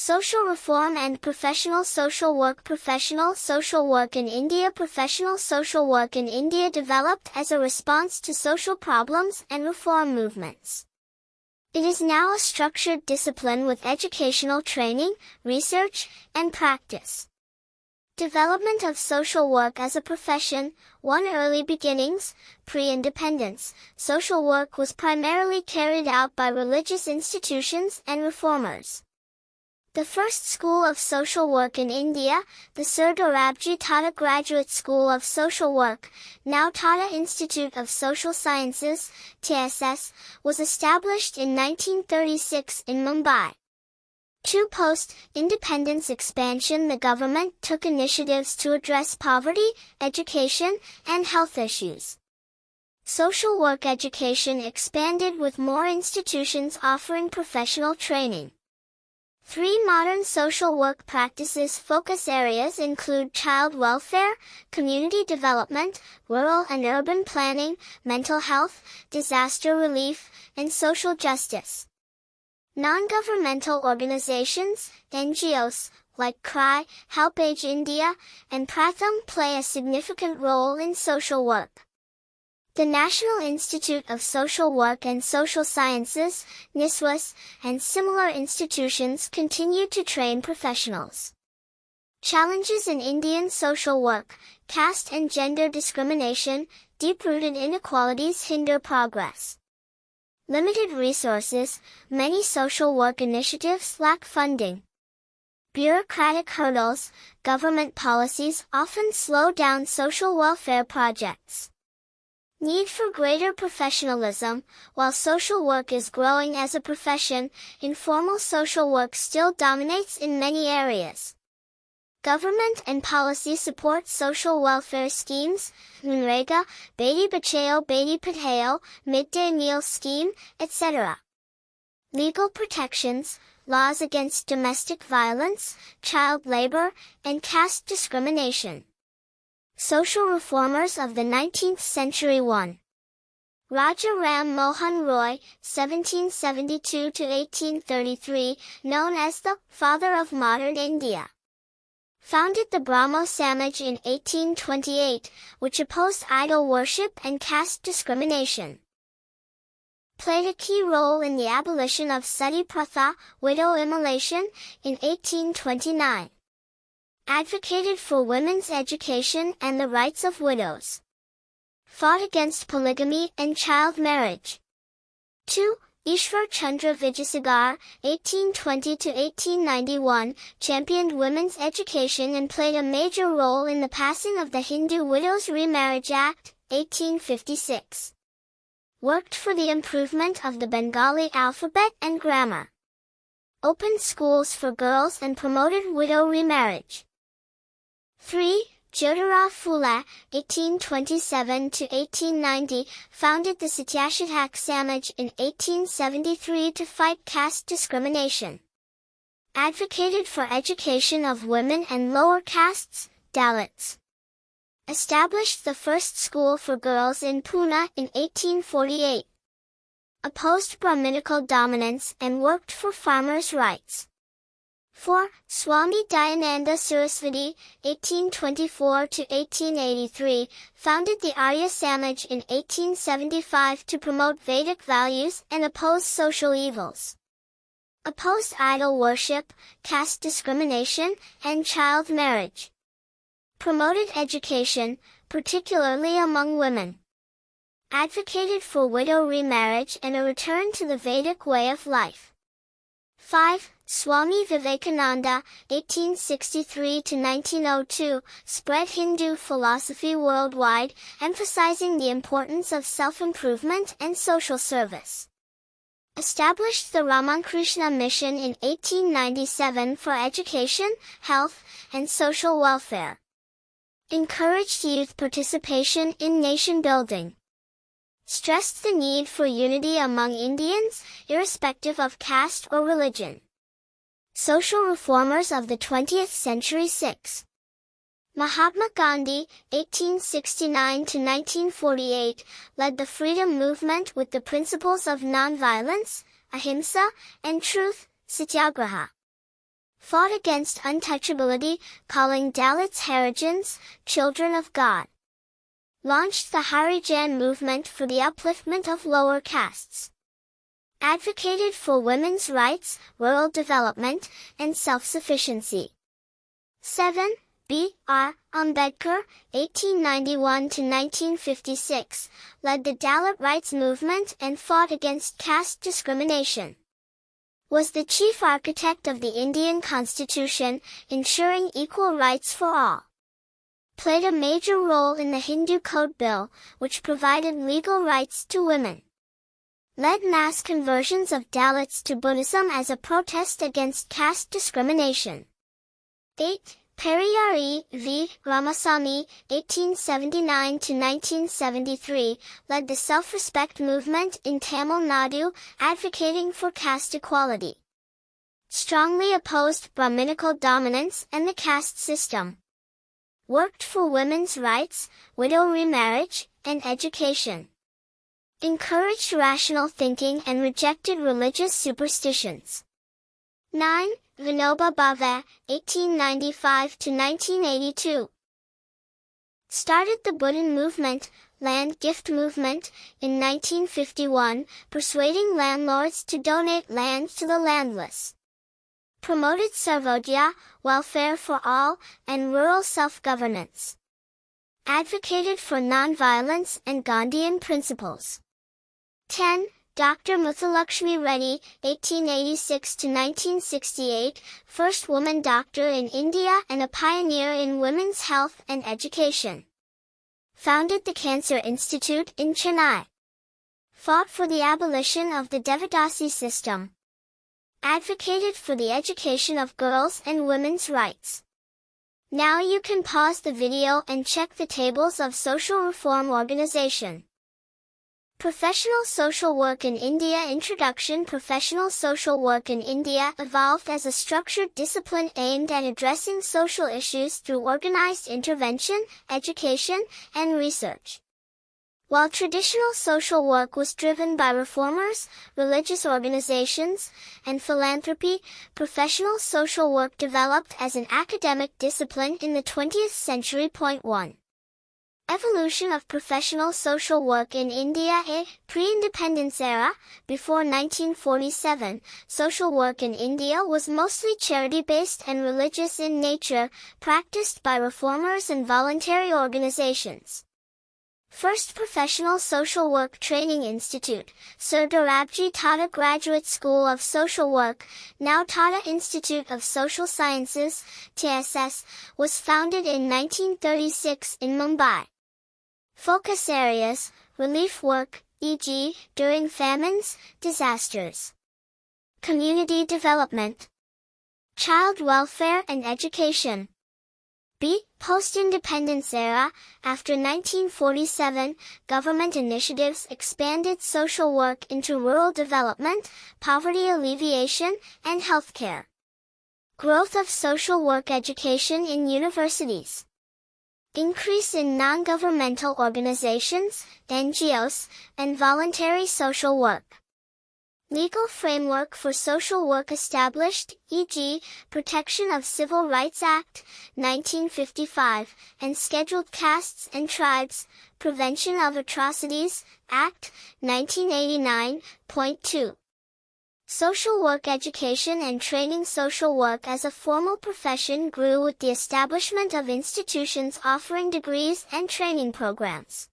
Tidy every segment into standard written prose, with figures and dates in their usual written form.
Social reform and professional social work. Professional social work in India. Professional social work in India developed as a response to social problems and reform movements. It is now a structured discipline with educational training, research, and practice. Development of social work as a profession. Early beginnings. Pre-independence, social work was primarily carried out by religious institutions and reformers. The first school of social work in India, the Sir Dorabji Tata Graduate School of Social Work, now Tata Institute of Social Sciences, TSS, was established in 1936 in Mumbai. Post-independence expansion. The government took initiatives to address poverty, education, and health issues. Social work education expanded with more institutions offering professional training. 3 modern social work practices. Focus areas include child welfare, community development, rural and urban planning, mental health, disaster relief, and social justice. Non-governmental organizations, NGOs, like CRY, HelpAge India, and Pratham play a significant role in social work. The National Institute of Social Work and Social Sciences, NISWAS, and similar institutions continue to train professionals. Challenges in Indian social work. Caste and gender discrimination, deep-rooted inequalities hinder progress. Limited resources. Many social work initiatives lack funding. Bureaucratic hurdles. Government policies often slow down social welfare projects. Need for greater professionalism. While social work is growing as a profession, informal social work still dominates in many areas. Government and policy support social welfare schemes, Manrega, Beti Bachao Beti Padhao, midday meal scheme, etc. Legal protections, laws against domestic violence, child labor, and caste discrimination. Social reformers of the 19th century. 1. Raja Ram Mohan Roy, 1772–1833, known as the father of modern India, founded the Brahmo Samaj in 1828, which opposed idol worship and caste discrimination. Played a key role in the abolition of sati pratha, widow immolation, in 1829. Advocated for women's education and the rights of widows. Fought against polygamy and child marriage. 2. Ishwar Chandra Vijayasagar, 1820–1891, championed women's education and played a major role in the passing of the Hindu Widows' Remarriage Act, 1856. Worked for the improvement of the Bengali alphabet and grammar. Opened schools for girls and promoted widow remarriage. 3. Jyotirao Phule, 1827–1890, founded the Satyashatak Samaj in 1873 to fight caste discrimination. Advocated for education of women and lower castes, Dalits. Established the first school for girls in Pune in 1848. Opposed Brahminical dominance and worked for farmers' rights. 4. Swami Dayananda Saraswati, 1824–1883, founded the Arya Samaj in 1875 to promote Vedic values and oppose social evils. Opposed idol worship, caste discrimination, and child marriage. Promoted education, particularly among women. Advocated for widow remarriage and a return to the Vedic way of life. 5. Swami Vivekananda, 1863–1902, spread Hindu philosophy worldwide, emphasizing the importance of self-improvement and social service. Established the Ramakrishna Mission in 1897 for education, health, and social welfare. Encouraged youth participation in nation building. Stressed the need for unity among Indians, irrespective of caste or religion. Social reformers of the 20th century. 6. Mahatma Gandhi, 1869–1948, led the freedom movement with the principles of nonviolence, ahimsa, and truth, satyagraha. Fought against untouchability, calling Dalits Harijans, children of God. Launched the Harijan movement for the upliftment of lower castes. Advocated for women's rights, rural development, and self-sufficiency. 7. B.R. Ambedkar, 1891–1956, led the Dalit rights movement and fought against caste discrimination. Was the chief architect of the Indian Constitution, ensuring equal rights for all. Played a major role in the Hindu Code Bill, which provided legal rights to women. Led mass conversions of Dalits to Buddhism as a protest against caste discrimination. 8. Periyar V. Ramasamy, 1879–1973, led the self-respect movement in Tamil Nadu, advocating for caste equality. Strongly opposed Brahminical dominance and the caste system. Worked for women's rights, widow remarriage, and education. Encouraged rational thinking and rejected religious superstitions. 9. Vinoba Bhave, 1895–1982. Started the Buddhan movement, land gift movement, in 1951, persuading landlords to donate land to the landless. Promoted Sarvodaya, welfare for all, and rural self-governance. Advocated for non-violence and Gandhian principles. 10. Dr. Muthulakshmi Reddy, 1886–1968, first woman doctor in India and a pioneer in women's health and education. Founded the Cancer Institute in Chennai. Fought for the abolition of the Devadasi system. Advocated for the education of girls and women's rights. Now you can pause the video and check the tables of social reform organization. Professional social work in India. Introduction. Professional social work in India evolved as a structured discipline aimed at addressing social issues through organized intervention, education, and research. While traditional social work was driven by reformers, religious organizations, and philanthropy, professional social work developed as an academic discipline in the 20th century. 1. Evolution of professional social work in India. A pre-independence era. Before 1947, social work in India was mostly charity-based and religious in nature, practiced by reformers and voluntary organizations. First Professional Social Work Training Institute, Sir Dorabji Tata Graduate School of Social Work, now Tata Institute of Social Sciences, TSS, was founded in 1936 in Mumbai. Focus areas, relief work, e.g., during famines, disasters. Community development. Child welfare and education. B. Post-independence era. After 1947, government initiatives expanded social work into rural development, poverty alleviation, and healthcare. Growth of social work education in universities. Increase in non-governmental organizations, NGOs, and voluntary social work. Legal framework for social work established, e.g., Protection of Civil Rights Act, 1955, and Scheduled Castes and Tribes, Prevention of Atrocities, Act, 1989.2. Social work education and training. Social work as a formal profession grew with the establishment of institutions offering degrees and training programs.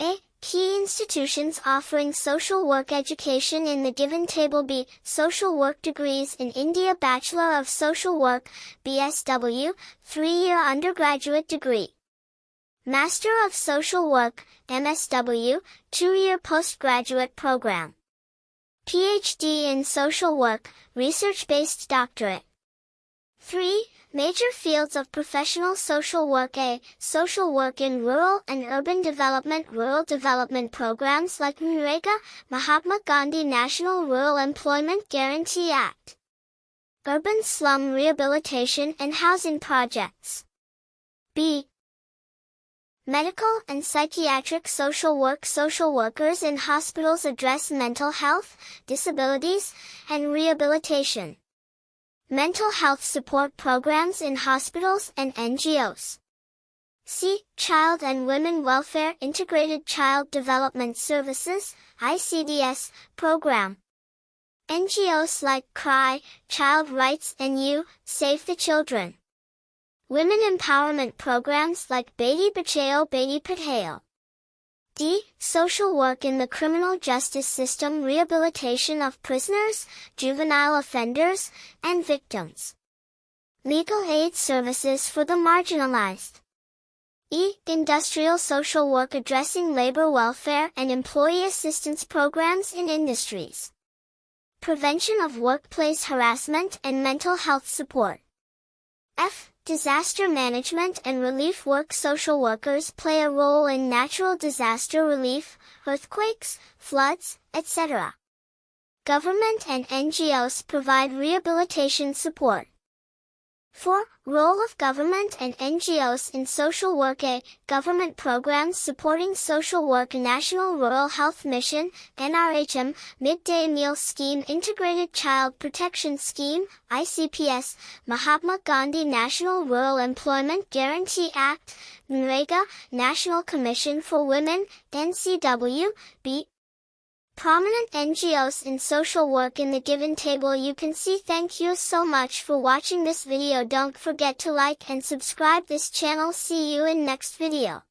A. Key institutions offering social work education in the given table. B. Social work degrees in India. Bachelor of Social Work, BSW, 3-year undergraduate degree. Master of Social Work, MSW, 2-year postgraduate program. PhD in Social Work, research-based doctorate. 3. Major fields of professional social work. A. Social work in rural and urban development. Rural development programs like NREGA, Mahatma Gandhi National Rural Employment Guarantee Act. Urban slum rehabilitation and housing projects. B. Medical and psychiatric social work. Social workers in hospitals address mental health, disabilities, and rehabilitation. Mental health support programs in hospitals and NGOs. C. Child and Women Welfare Integrated Child Development Services, ICDS, program. NGOs like CRY, Child Rights and You, Save the Children. Women empowerment programs like Beti Bachao Beti Padhao. D. Social work in the criminal justice system, rehabilitation of prisoners, juvenile offenders, and victims. Legal aid services for the marginalized. E. Industrial social work addressing labor welfare and employee assistance programs in industries. Prevention of workplace harassment and mental health support. F. Disaster management and relief work. Social workers play a role in natural disaster relief, earthquakes, floods, etc. Government and NGOs provide rehabilitation support. 4. Role of government and NGOs in social work. A. Government programs supporting social work. National Rural Health Mission, NRHM, Midday Meal Scheme, Integrated Child Protection Scheme, ICPS, Mahatma Gandhi National Rural Employment Guarantee Act, NREGA, National Commission for Women, NCW, B. Prominent NGOs in social work in the given table you can see. Thank you so much for watching this video. Don't forget to like and subscribe this channel. See you in next video.